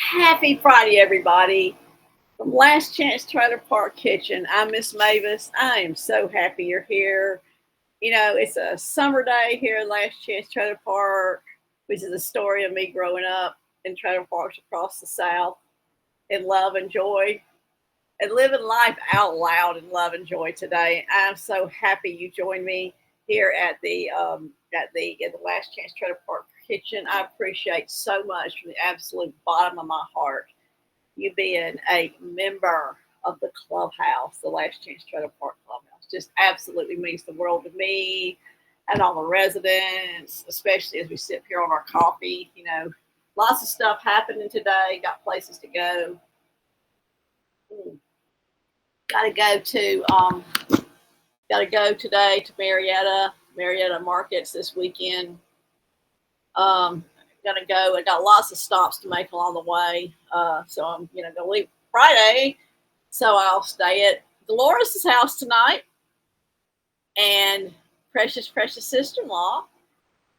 Happy Friday, everybody. From Last Chance Trailer Park Kitchen, I'm Miss Mavis. I am so happy you're here. You know, it's a summer day here at Last Chance Trailer Park, which is a story of me growing up in trailer parks across the South in love and joy and living life out loud in love and joy today. I'm so happy you joined me here at the Last Chance Trailer Park Kitchen. I appreciate so much from the absolute bottom of my heart you being a member of the clubhouse, the Last Chance Trailer Park Clubhouse. Just absolutely means the world to me and all the residents, especially as we sit here on our coffee. You know, lots of stuff happening today. Got places to go. Got to go to got to go today to Marietta Markets this weekend. Gonna go. I got lots of stops to make along the way. So I'm gonna leave Friday. So I'll stay at Dolores' house tonight and precious sister-in-law.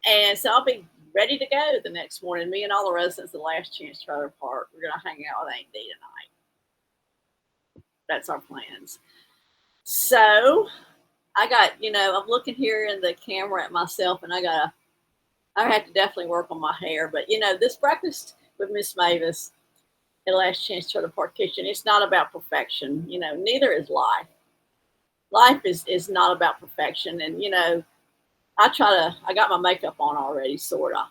And so I'll be ready to go the next morning. Me and all the residents of the Last Chance Trailer Park. We're gonna hang out with Aunt D tonight. That's our plans. So I got, I'm looking here in the camera at myself, and I have to definitely work on my hair. But this breakfast with Miss Mavis at Last Chance Trailer Park Kitchen, it's not about perfection. Neither is life. Life is not about perfection. And I got my makeup on already, sorta.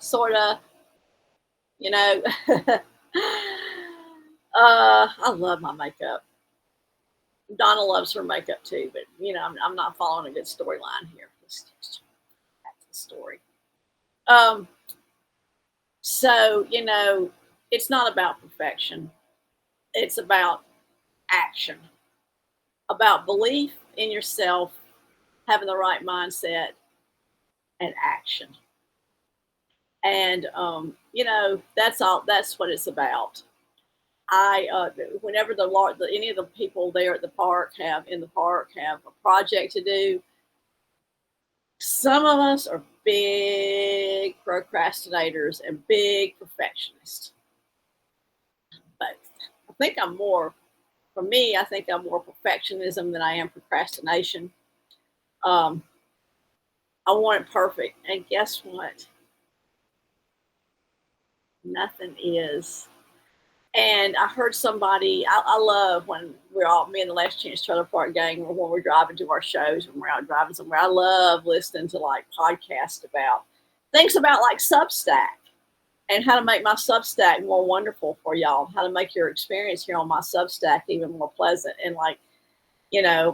Sorta, you know. I love my makeup. Donna loves her makeup too, but I'm not following a good storyline here. That's the story. So it's not about perfection. It's about action, about belief in yourself, having the right mindset, and action. And that's all. That's what it's about. Whenever any of the people there at the park have a project to do, some of us are big procrastinators and big perfectionists. But I think I'm more perfectionism than I am procrastination. I want it perfect, and guess what? Nothing is. And I heard somebody, I love when me and the Last Chance Trailer Park gang, when we're driving to our shows, when we're out driving somewhere, I love listening to like podcasts about things about like Substack and how to make my Substack more wonderful for y'all, how to make your experience here on my Substack even more pleasant, and like,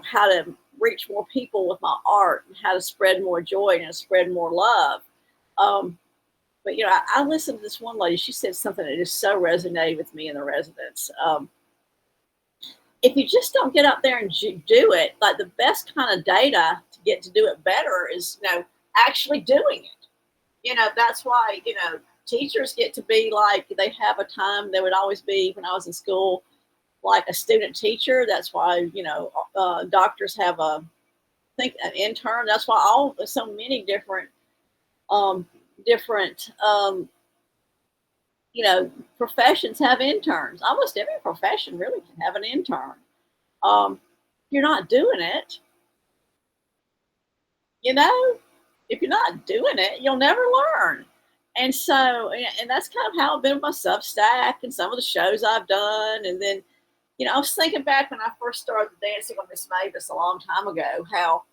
how to reach more people with my art, and how to spread more joy and spread more love. But I listened to this one lady. She said something that just so resonated with me and the residents. If you just don't get up there and do it, like the best kind of data to get to do it better is actually doing it. That's why teachers get to be like, they have a time. They would always be, when I was in school, like a student teacher. That's why doctors have an intern. That's why so many different professions have interns. Almost every profession really can have an intern. If you're not doing it, if you're not doing it, you'll never learn. And so, and that's kind of how I've been with my Substack and some of the shows I've done. And then, I was thinking back when I first started dancing with Miss Mavis a long time ago, how,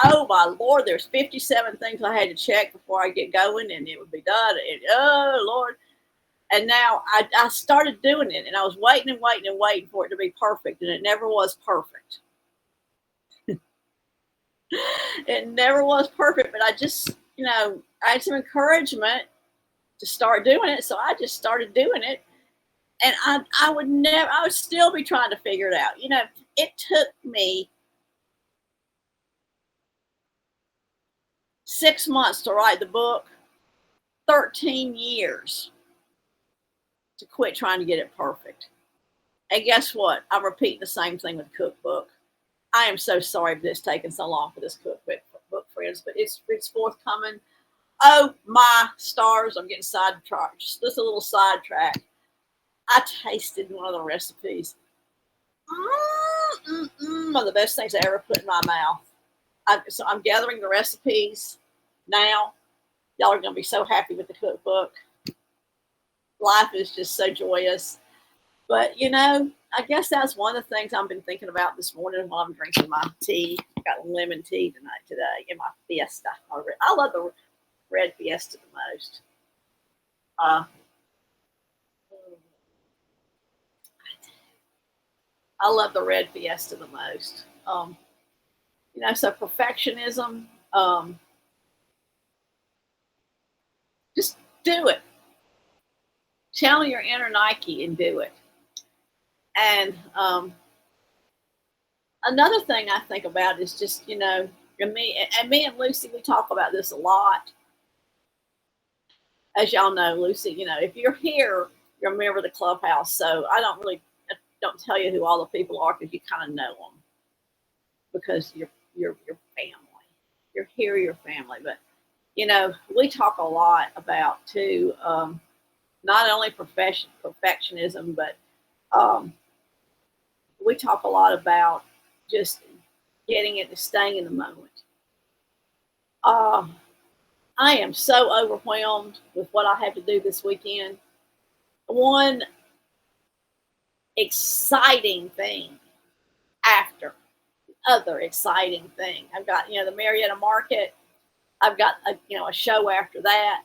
oh my Lord, there's 57 things I had to check before I get going, and it would be done. And oh Lord. And now I started doing it, and I was waiting for it to be perfect, and it never was perfect. It never was perfect, but I just, I had some encouragement to start doing it, so I just started doing it. And I would still be trying to figure it out. It took me 6 months to write the book, 13 years to quit trying to get it perfect. And guess what? I'm repeating the same thing with the cookbook. I am so sorry for this taking so long for this cookbook, friends, but it's forthcoming. Oh my stars! I'm getting sidetracked. Just a little sidetrack. I tasted one of the recipes. One of the best things I ever put in my mouth. So I'm gathering the recipes now. Y'all are going to be so happy with the cookbook. Life is just so joyous. But, I guess that's one of the things I've been thinking about this morning while I'm drinking my tea. Got lemon tea today in my Fiesta. I love the red Fiesta the most. I love the red Fiesta the most. So perfectionism, just do it. Channel your inner Nike and do it. And another thing I think about is just, and me and Lucy, we talk about this a lot. As y'all know, Lucy, if you're here, you're a member of the clubhouse. So I don't tell you who all the people are because you kind of know them because you're family. You're here, your family. But we talk a lot about too, not only perfectionism, but we talk a lot about just getting it to staying in the moment. I am so overwhelmed with what I have to do this weekend. One exciting thing after the other exciting thing. I've got, the Marietta Market. I've got, a show after that.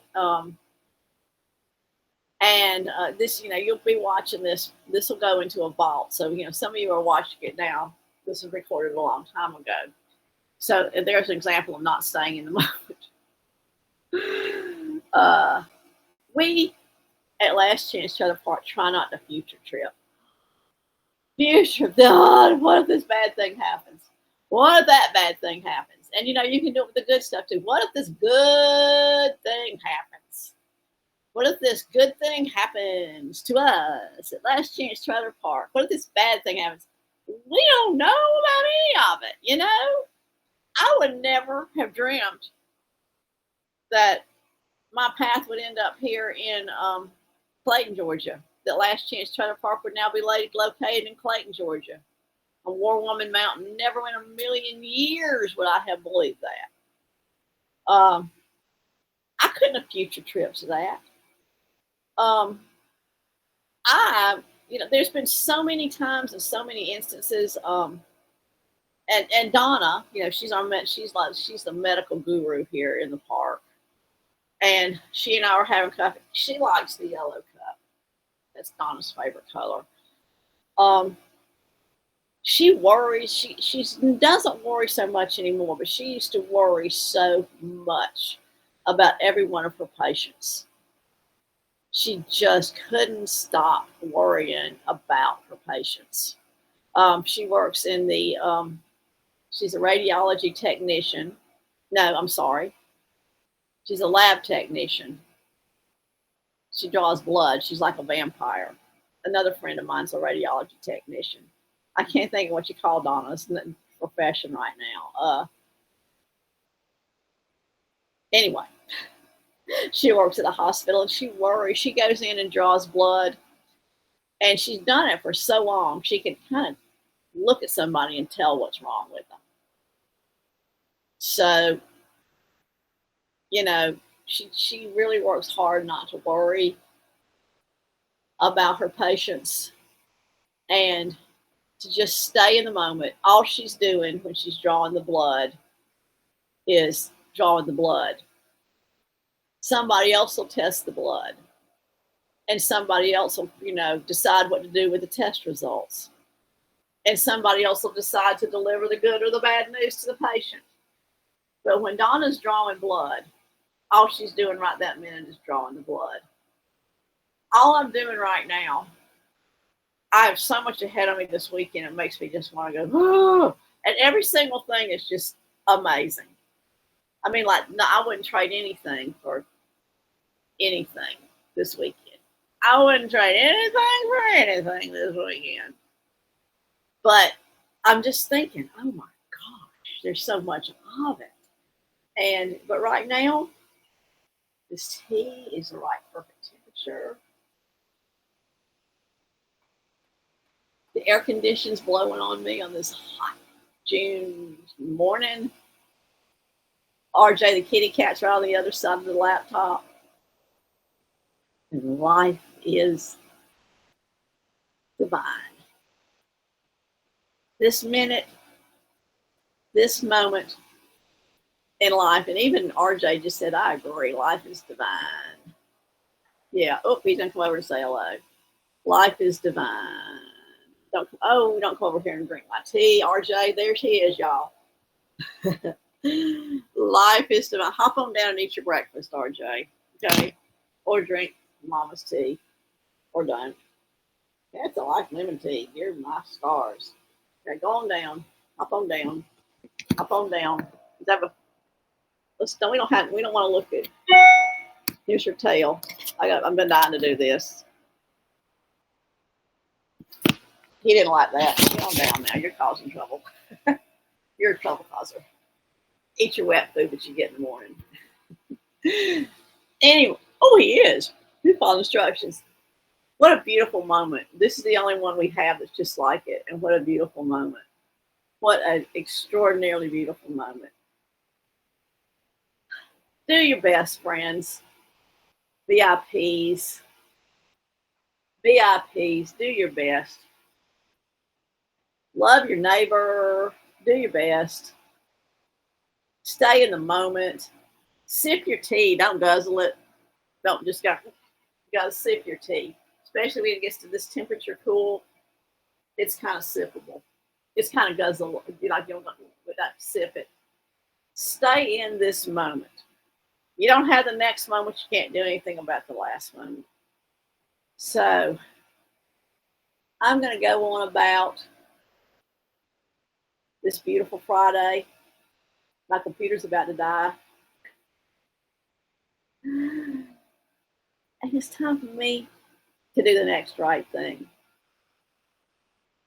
And this, you'll be watching this. This will go into a vault. So, some of you are watching it now. This was recorded a long time ago. So there's an example of not staying in the moment. We at Last Chance Trailer Park try not to future trip. God, what if this bad thing happens? What if that bad thing happens? And you can do it with the good stuff too. What if this good thing happens? What if this good thing happens to us at Last Chance Trailer Park? What if this bad thing happens? We don't know about any of it, I would never have dreamt that my path would end up here in Clayton, Georgia. That Last Chance Trailer Park would now be located in Clayton, Georgia, on War Woman Mountain. Never in a million years would I have believed that. I couldn't have future trips to that. There's been so many times and so many instances. And Donna, she's the medical guru here in the park, and she and I were having coffee. She likes the yellow cup. That's Donna's favorite color. She worries. She doesn't worry so much anymore, but she used to worry so much about every one of her patients. She just couldn't stop worrying about her patients. She works in the, she's a radiology technician. No, I'm sorry. She's a lab technician. She draws blood. She's like a vampire. Another friend of mine's a radiology technician. I can't think of what you call Donna's profession right now. Anyway, she works at a hospital and she worries. She goes in and draws blood. And she's done it for so long, she can kind of look at somebody and tell what's wrong with them. So, she really works hard not to worry about her patients and to just stay in the moment. All she's doing when she's drawing the blood is drawing the blood. Somebody else will test the blood, and somebody else will, decide what to do with the test results. And somebody else will decide to deliver the good or the bad news to the patient. But when Donna's drawing blood, all she's doing right that minute is drawing the blood. All I'm doing right now, I have so much ahead of me this weekend, it makes me just want to go, oh! And every single thing is just amazing. I mean, no, I wouldn't trade anything for anything this weekend. I wouldn't trade anything for anything this weekend. But I'm just thinking, oh my gosh, there's so much of it. But right now, This tea is the right perfect temperature. The air conditioning's blowing on me on this hot June morning. RJ, the kitty cat's right on the other side of the laptop. And life is divine. This minute, this moment in life, and even RJ just said, I agree, life is divine. Yeah, oh, he's gonna come over to say hello. Life is divine. Don't come over here and drink my tea. RJ, there she is, y'all. Life is divine. Hop on down and eat your breakfast, RJ. Okay. Or drink mama's tea. Or don't. That's a life lemon tea. You're my stars. Okay, go on down. Hop on down. Hop on down. We don't want to look at. Here's your tail. I've been dying to do this. He didn't like that. Get on down now. You're causing trouble. You're a trouble causer. Eat your wet food that you get in the morning. Anyway, oh, he is. He followed instructions. What a beautiful moment. This is the only one we have that's just like it. And what a beautiful moment. What an extraordinarily beautiful moment. Do your best, friends. VIPs. VIPs, do your best. Love your neighbor. Do your best. Stay in the moment. Sip your tea. Don't guzzle it. Don't just you gotta sip your tea. Especially when it gets to this temperature cool. It's kind of sippable. It's kind of guzzle. You don't sip it. Stay in this moment. You don't have the next moment. You can't do anything about the last moment. So I'm going to go on about this beautiful Friday. My computer's about to die. And it's time for me to do the next right thing.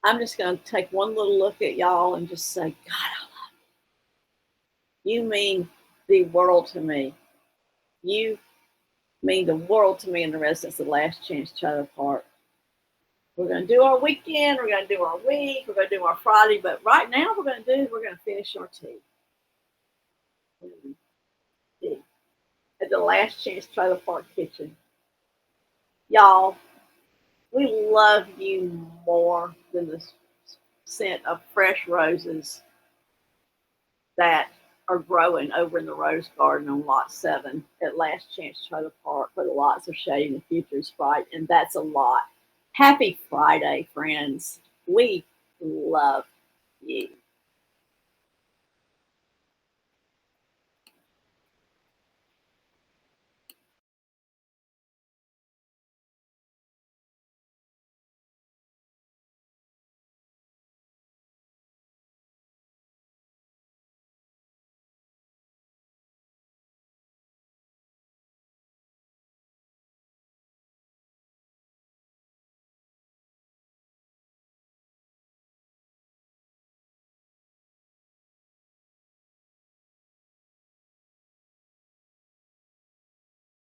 I'm just going to take one little look at y'all and just say, God, I love you. You mean the world to me. You mean the world to me and the residents of Last Chance Trailer Park. We're going to do our weekend. We're going to do our week. We're going to do our Friday. But right now, we're going to finish our tea. At the Last Chance Trailer Park Kitchen. Y'all, we love you more than the scent of fresh roses that are growing over in the Rose Garden on Lot 7 at Last Chance Trailer Park, where the lots are shady and the future is bright, and that's a lot. Happy Friday, friends. We love you.